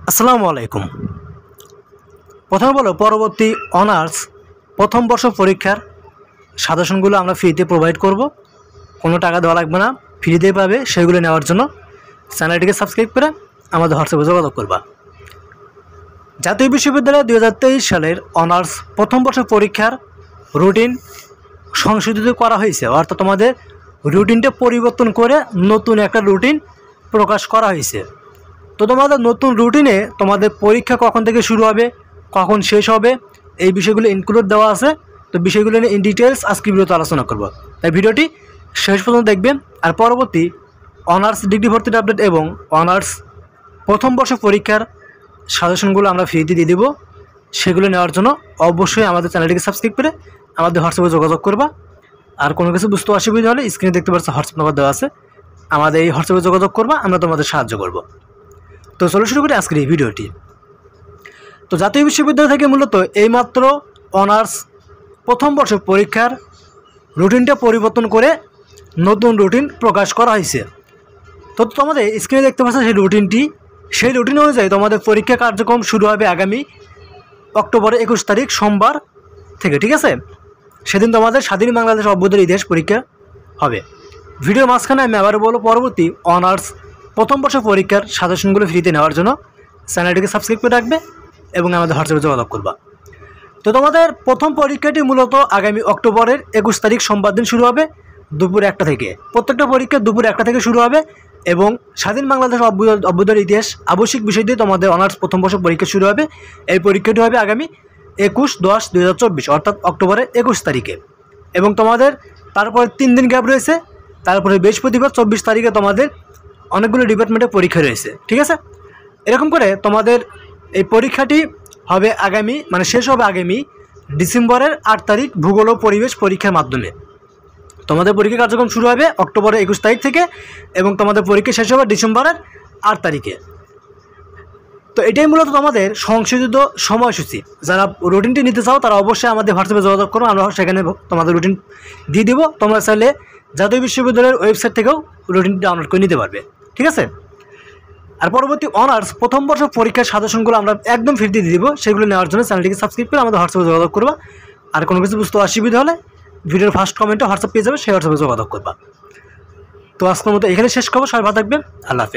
আসসালামু আলাইকুম। প্রথমে বলো, পরবর্তী অনার্স প্রথম বর্ষ পরীক্ষার সাজেশনগুলো আমরা ফ্রিতে প্রোভাইড করব, কোনো টাকা দেওয়া লাগবে না, ফ্রিতেই পাবে। সেগুলো নেওয়ার জন্য চ্যানেলটিকে সাবস্ক্রাইব করে আমাদের হোয়াটসঅ্যাপে যোগাযোগ করবা। জাতীয় বিশ্ববিদ্যালয় 2023 সালের অনার্স প্রথম বর্ষ পরীক্ষার রুটিন সংশোধিত করা হয়েছে, অর্থাৎ তোমাদের রুটিনটা পরিবর্তন করে নতুন একটা রুটিন প্রকাশ করা হয়েছে। তো তোমাদের নতুন রুটিনে তোমাদের পরীক্ষা কখন থেকে শুরু হবে, কখন শেষ হবে, এই বিষয়গুলো ইনক্লুড দেওয়া আছে। তো বিষয়গুলো নিয়ে ইন ডিটেলস আজকে ভিডিওতে আলোচনা করব, তাই ভিডিওটি শেষ পর্যন্ত দেখবেন। আর পরবর্তী অনার্স ডিগ্রি ভর্তির আপডেট এবং অনার্স প্রথম বর্ষ পরীক্ষার সাজেশনগুলো আমরা ফ্রিতে দিয়ে দেবো। সেগুলো নেওয়ার জন্য অবশ্যই আমাদের চ্যানেলটিকে সাবস্ক্রাইব করে আমাদের হোয়াটসঅ্যাপে যোগাযোগ করবা। আর কোনো কিছু বুঝতে অসুবিধা হলে স্ক্রিনে দেখতে পাচ্ছ হোয়াটসঅ্যাপ নাম্বার দেওয়া আছে, আমাদের এই হোয়াটসঅ্যাপে যোগাযোগ করবা, আমরা তোমাদের সাহায্য করব। তো চলো শুরু করি আজকের এই ভিডিওটি। তো জাতীয় বিশ্ববিদ্যালয় থেকে মূলত এইমাত্র অনার্স প্রথম বর্ষ পরীক্ষার রুটিনটা পরিবর্তন করে নতুন রুটিন প্রকাশ করা হয়েছে। তো তোমাদের স্ক্রিনে দেখতে পাচ্ছ সেই রুটিন অনুযায়ী তোমাদের পরীক্ষা কার্যক্রম শুরু হবে আগামী অক্টোবরের 21 তারিখ সোমবার থেকে, ঠিক আছে? সেদিন তোমাদের স্বাধীন বাংলাদেশ অভ্যুদয়ের ইতিহাস পরীক্ষা হবে। ভিডিওর মাঝখানে আমি আবার বলবো, পরবর্তী অনার্স প্রথম বর্ষ পরীক্ষার সাজেশনগুলো ফ্রিতে নেওয়ার জন্য চ্যানেলটিকে সাবস্ক্রাইব করে রাখবে এবং আমাদের হোয়াটসঅ্যাপে যোগাযোগ করবা। তো তোমাদের প্রথম পরীক্ষাটি মূলত আগামী অক্টোবরের 21 তারিখ সোমবার দিন শুরু হবে দুপুর 1টা থেকে। প্রত্যেকটা পরীক্ষা দুপুর 1টা থেকে শুরু হবে এবং স্বাধীন বাংলাদেশ অভ্যুদয়ের ইতিহাস আবশ্যিক বিষয় দিয়ে তোমাদের অনার্স প্রথম বর্ষ পরীক্ষা শুরু হবে। এই পরীক্ষাটি হবে আগামী 21/10/2024 অর্থাৎ অক্টোবরের 21 তারিখে। এবং তোমাদের তারপরে 3 দিন গ্যাপ রয়েছে, তারপরে বৃহস্পতিবার 24 তারিখে তোমাদের অনেকগুলো ডিপার্টমেন্টের পরীক্ষা রয়েছে, ঠিক আছে? এরকম করে তোমাদের এই পরীক্ষাটি হবে আগামী শেষ হবে আগামী ডিসেম্বরের 8 তারিখ ভূগোল ও পরিবেশ পরীক্ষার মাধ্যমে। তোমাদের পরীক্ষা কার্যক্রম শুরু হবে অক্টোবরের 21 তারিখ থেকে এবং তোমাদের পরীক্ষা শেষ হবে ডিসেম্বরের 8 তারিখে। তো এটাই মূলত তোমাদের সংশোধিত সময়সূচি। যারা রুটিনটি নিতে চাও তারা অবশ্যই আমাদের হোয়াটসঅ্যাপে যোগাযোগ করো, আমরা সেখানে তোমাদের রুটিন দিয়ে দিব। তোমরা চাইলে জাতীয় বিশ্ববিদ্যালয়ের ওয়েবসাইট থেকেও রুটিনটি ডাউনলোড করে নিতে পারবে, ঠিক আছে? আর পরবর্তী অনার্স প্রথম বর্ষ পরীক্ষার সাজেশনগুলো আমরা একদম ফ্রিতে দিয়ে দিব। সেগুলো নেওয়ার জন্য চ্যানেলটিকে সাবস্ক্রাইব করে আমাদের হোয়াটসঅ্যাপে যোগাযোগ করবা। আর কোনো কিছু বুঝতে অসুবিধা হলে ভিডিওর ফার্স্ট কমেন্টে হোয়াটসঅ্যাপ পেয়ে যাবে, সেই হোয়াটসঅ্যাপে যোগাযোগ করবা। তো আজকের মতো এখানে শেষ করবো। সবাই ভালো থাকবেন, আল্লাহ হাফেজ।